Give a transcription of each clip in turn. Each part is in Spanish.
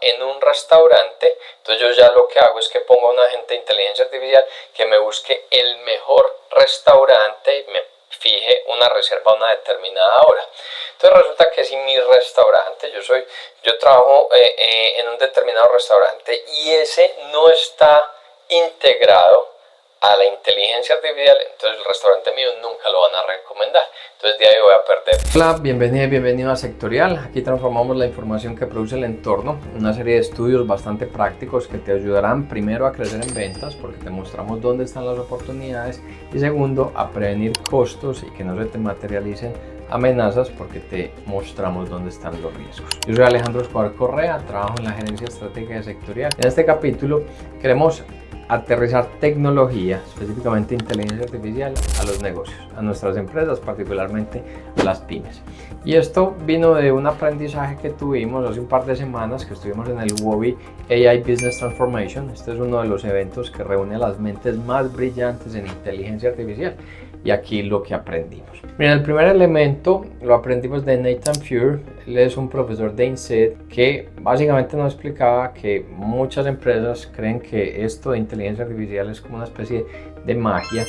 en un restaurante, entonces yo ya lo que hago es que pongo a un agente de inteligencia artificial que me busque el mejor restaurante, me fije una reserva a una determinada hora. Entonces resulta que si mi restaurante, yo trabajo en un determinado restaurante y ese no está integrado a la inteligencia artificial, entonces el restaurante mío nunca lo van a recomendar, entonces de ahí voy a perder. Hola, bienvenido a Sectorial. Aquí transformamos la información que produce el entorno, una serie de estudios bastante prácticos que te ayudarán primero a crecer en ventas porque te mostramos dónde están las oportunidades y segundo a prevenir costos y que no se te materialicen amenazas porque te mostramos dónde están los riesgos. Yo soy Alejandro Escobar Correa, trabajo en la gerencia estratégica de Sectorial. En este capítulo queremos aterrizar tecnología, específicamente inteligencia artificial, a los negocios, a nuestras empresas, particularmente a las pymes. Y esto vino de un aprendizaje que tuvimos hace un par de semanas que estuvimos en el WOBI AI Business Transformation. Este es uno de los eventos que reúne a las mentes más brillantes en inteligencia artificial. Y aquí lo que aprendimos. Miren, el primer elemento lo aprendimos de Nathan Fuhr. Él es un profesor de INSEAD que básicamente nos explicaba que muchas empresas creen que esto de inteligencia artificial es como una especie de magia,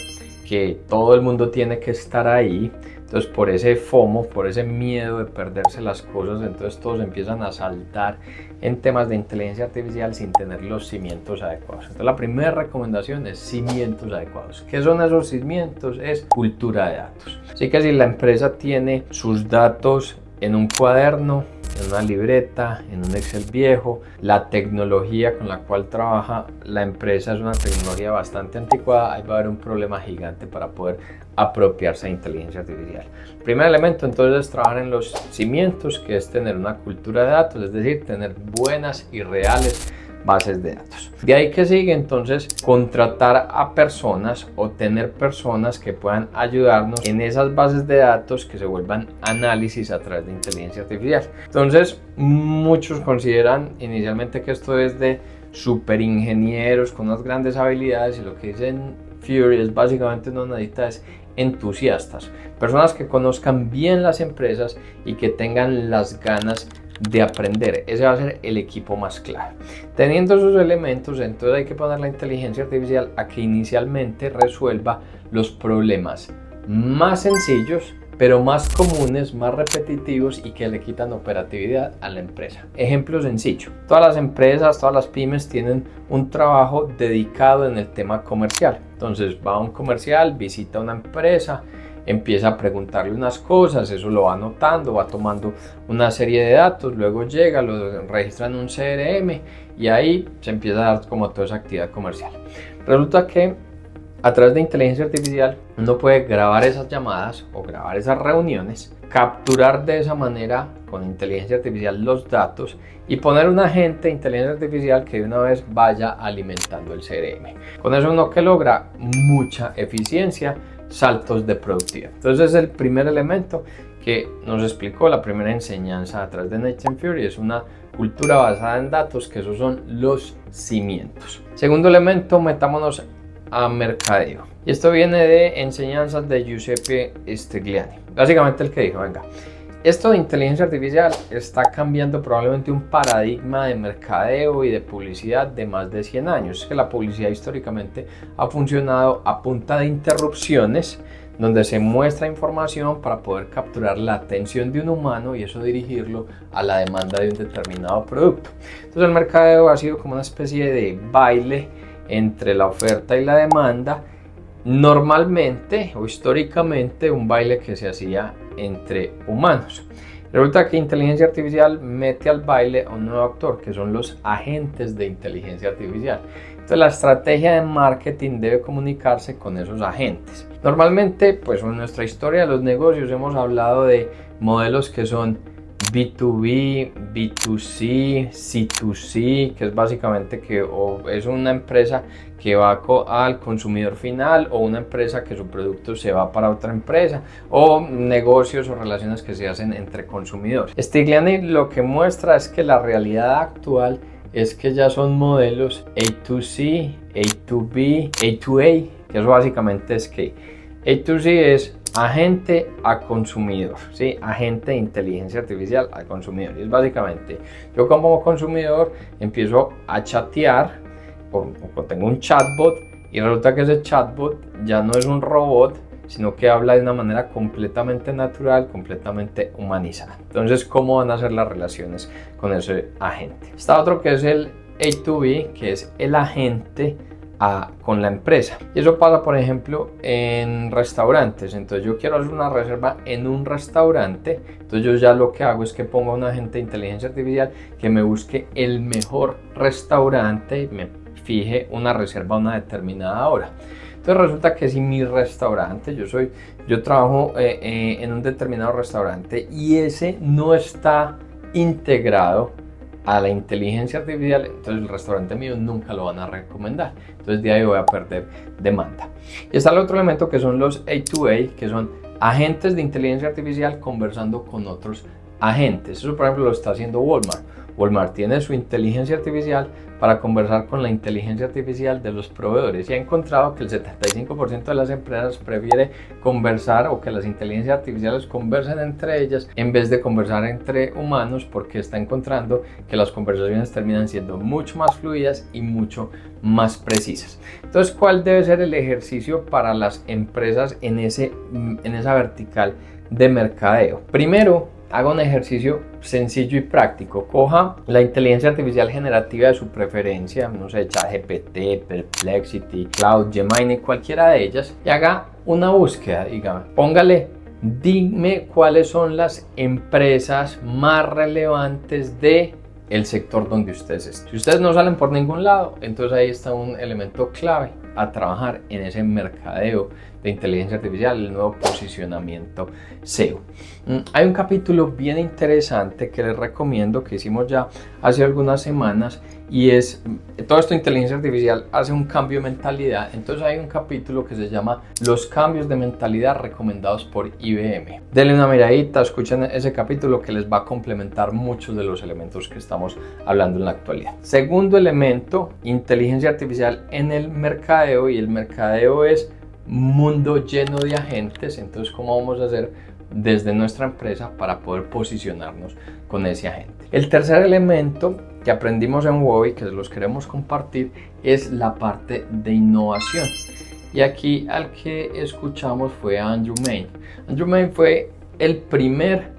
que todo el mundo tiene que estar ahí. Entonces por ese FOMO, por ese miedo de perderse las cosas, entonces todos empiezan a saltar en temas de inteligencia artificial sin tener los cimientos adecuados. Entonces la primera recomendación es cimientos adecuados. ¿Qué son esos cimientos? Es cultura de datos. Así que si la empresa tiene sus datos en un cuaderno, en una libreta, en un Excel viejo, la tecnología con la cual trabaja la empresa es una tecnología bastante anticuada, ahí va a haber un problema gigante para poder apropiarse de inteligencia artificial. El primer elemento entonces es trabajar en los cimientos, que es tener una cultura de datos, es decir, tener buenas y reales bases de datos. De ahí que sigue entonces contratar a personas o tener personas que puedan ayudarnos en esas bases de datos que se vuelvan análisis a través de inteligencia artificial. Entonces muchos consideran inicialmente que esto es de super ingenieros con unas grandes habilidades y lo que dicen Fury es básicamente no necesitas entusiastas, personas que conozcan bien las empresas y que tengan las ganas de aprender. Ese va a ser el equipo más clave. Teniendo esos elementos, entonces hay que poner la inteligencia artificial a que inicialmente resuelva los problemas más sencillos, pero más comunes, más repetitivos y que le quitan operatividad a la empresa. Ejemplo sencillo. Todas las empresas, todas las pymes tienen un trabajo dedicado en el tema comercial. Entonces va a un comercial, visita una empresa, empieza a preguntarle unas cosas, eso lo va anotando, va tomando una serie de datos, luego llega, lo registra en un CRM y ahí se empieza a dar como toda esa actividad comercial. Resulta que a través de inteligencia artificial uno puede grabar esas llamadas o grabar esas reuniones, capturar de esa manera con inteligencia artificial los datos y poner un agente de inteligencia artificial que de una vez vaya alimentando el CRM. Con eso uno que logra mucha eficiencia, saltos de productividad. Entonces es el primer elemento que nos explicó la primera enseñanza a través de Nathan Fury, es una cultura basada en datos, que esos son los cimientos. Segundo elemento, metámonos a mercadeo. Y esto viene de enseñanzas de Giuseppe Stigliani. Básicamente el que dijo, venga, esto de inteligencia artificial está cambiando probablemente un paradigma de mercadeo y de publicidad de más de 100 años. Es que la publicidad históricamente ha funcionado a punta de interrupciones, donde se muestra información para poder capturar la atención de un humano y eso dirigirlo a la demanda de un determinado producto. Entonces el mercadeo ha sido como una especie de baile entre la oferta y la demanda, normalmente o históricamente un baile que se hacía entre humanos. Resulta que inteligencia artificial mete al baile a un nuevo actor, que son los agentes de inteligencia artificial. Entonces la estrategia de marketing debe comunicarse con esos agentes. Normalmente, pues en nuestra historia de los negocios hemos hablado de modelos que son B2B, B2C, C2C, que es básicamente que o es una empresa que va al consumidor final o una empresa que su producto se va para otra empresa o negocios o relaciones que se hacen entre consumidores. Stigliani lo que muestra es que la realidad actual es que ya son modelos A2C, A2B, A2A, que eso básicamente es que A2C es agente a consumidor, ¿sí? Agente de inteligencia artificial al consumidor. Y es básicamente, yo como consumidor empiezo a chatear, o tengo un chatbot, y resulta que ese chatbot ya no es un robot, sino que habla de una manera completamente natural, completamente humanizada. Entonces, ¿cómo van a ser las relaciones con ese agente? Está otro que es el A2B, que es el agente con la empresa. Y eso pasa, por ejemplo, en restaurantes. Entonces yo quiero hacer una reserva en un restaurante, entonces yo ya lo que hago es que pongo a un agente de inteligencia artificial que me busque el mejor restaurante y me fije una reserva a una determinada hora. Entonces resulta que si mi restaurante, yo trabajo en un determinado restaurante y ese no está integrado a la inteligencia artificial, entonces el restaurante mío nunca lo van a recomendar. Entonces de ahí voy a perder demanda. Y está el otro elemento que son los A2A, que son agentes de inteligencia artificial conversando con otros agentes. Eso, por ejemplo, lo está haciendo Walmart. Walmart tiene su inteligencia artificial para conversar con la inteligencia artificial de los proveedores y ha encontrado que el 75% de las empresas prefiere conversar o que las inteligencias artificiales conversen entre ellas en vez de conversar entre humanos, porque está encontrando que las conversaciones terminan siendo mucho más fluidas y mucho más precisas. Entonces, ¿cuál debe ser el ejercicio para las empresas en esa vertical de mercadeo? Primero, haga un ejercicio sencillo y práctico. Coja la inteligencia artificial generativa de su preferencia, no sé, ChatGPT, Perplexity, Cloud, Gemini, cualquiera de ellas, y haga una búsqueda. Póngale, dime cuáles son las empresas más relevantes de el sector donde ustedes estén. Si ustedes no salen por ningún lado, entonces ahí está un elemento clave a trabajar en ese mercadeo de inteligencia artificial, el nuevo posicionamiento SEO. Hay un capítulo bien interesante que les recomiendo, que hicimos ya hace algunas semanas, y es todo esto de inteligencia artificial hace un cambio de mentalidad. Entonces hay un capítulo que se llama Los cambios de mentalidad recomendados por IBM. Denle una miradita, escuchen ese capítulo que les va a complementar muchos de los elementos que estamos hablando en la actualidad. Segundo elemento, inteligencia artificial en el mercadeo, y el mercadeo es mundo lleno de agentes. Entonces, ¿cómo vamos a hacer desde nuestra empresa para poder posicionarnos con ese agente? El tercer elemento que aprendimos en Wowy, que los queremos compartir, es la parte de innovación. Y aquí al que escuchamos fue a Andrew Mayne. Andrew Mayne fue el primer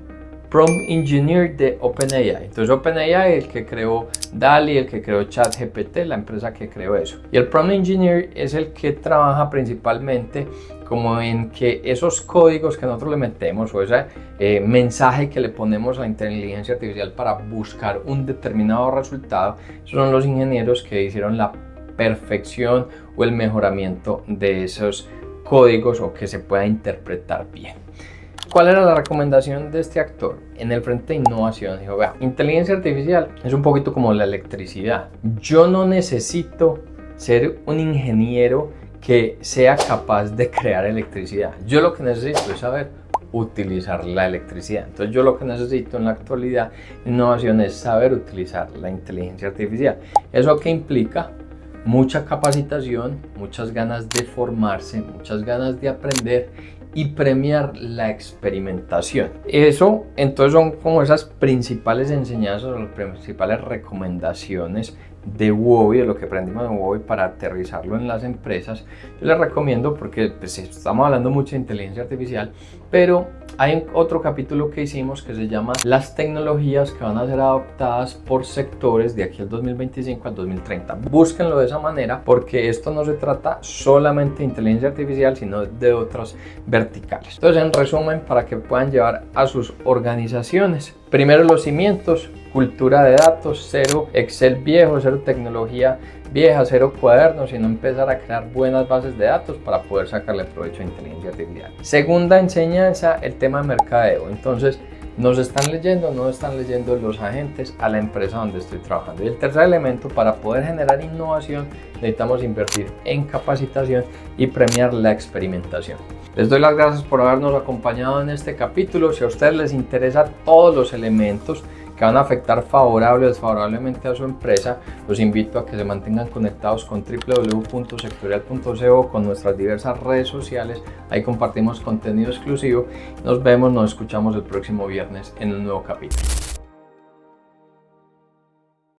prompt engineer de OpenAI. Entonces OpenAI, el que creó DALL-E, el que creó ChatGPT, la empresa que creó eso. Y el prompt engineer es el que trabaja principalmente como en que esos códigos que nosotros le metemos o ese mensaje que le ponemos a la inteligencia artificial para buscar un determinado resultado, esos son los ingenieros que hicieron la perfección o el mejoramiento de esos códigos o que se pueda interpretar bien. ¿Cuál era la recomendación de este actor? En el frente de innovación dijo, vea, inteligencia artificial es un poquito como la electricidad. Yo no necesito ser un ingeniero que sea capaz de crear electricidad. Yo lo que necesito es saber utilizar la electricidad. Entonces yo lo que necesito en la actualidad, innovación, es saber utilizar la inteligencia artificial. ¿Eso qué implica? Mucha capacitación, muchas ganas de formarse, muchas ganas de aprender y premiar la experimentación. Eso entonces son como esas principales enseñanzas o las principales recomendaciones de Wowy, de lo que aprendimos en Wowy para aterrizarlo en las empresas. Yo les recomiendo, porque pues, estamos hablando mucho de inteligencia artificial, pero hay otro capítulo que hicimos que se llama las tecnologías que van a ser adoptadas por sectores de aquí al 2025 al 2030. Búsquenlo de esa manera, porque esto no se trata solamente de inteligencia artificial, sino de otras verticales. Entonces, en resumen, para que puedan llevar a sus organizaciones, primero los cimientos: cultura de datos, cero Excel viejo, cero tecnología vieja, cero cuadernos, sino empezar a crear buenas bases de datos para poder sacarle provecho a inteligencia artificial. Segunda enseñanza, el tema de mercadeo. Entonces, nos están leyendo, no están leyendo los agentes a la empresa donde estoy trabajando. Y el tercer elemento, para poder generar innovación, necesitamos invertir en capacitación y premiar la experimentación. Les doy las gracias por habernos acompañado en este capítulo. Si a ustedes les interesan todos los elementos que van a afectar favorable o desfavorablemente a su empresa, los invito a que se mantengan conectados con www.sectorial.co, con nuestras diversas redes sociales. Ahí compartimos contenido exclusivo. Nos vemos, nos escuchamos el próximo viernes en un nuevo capítulo.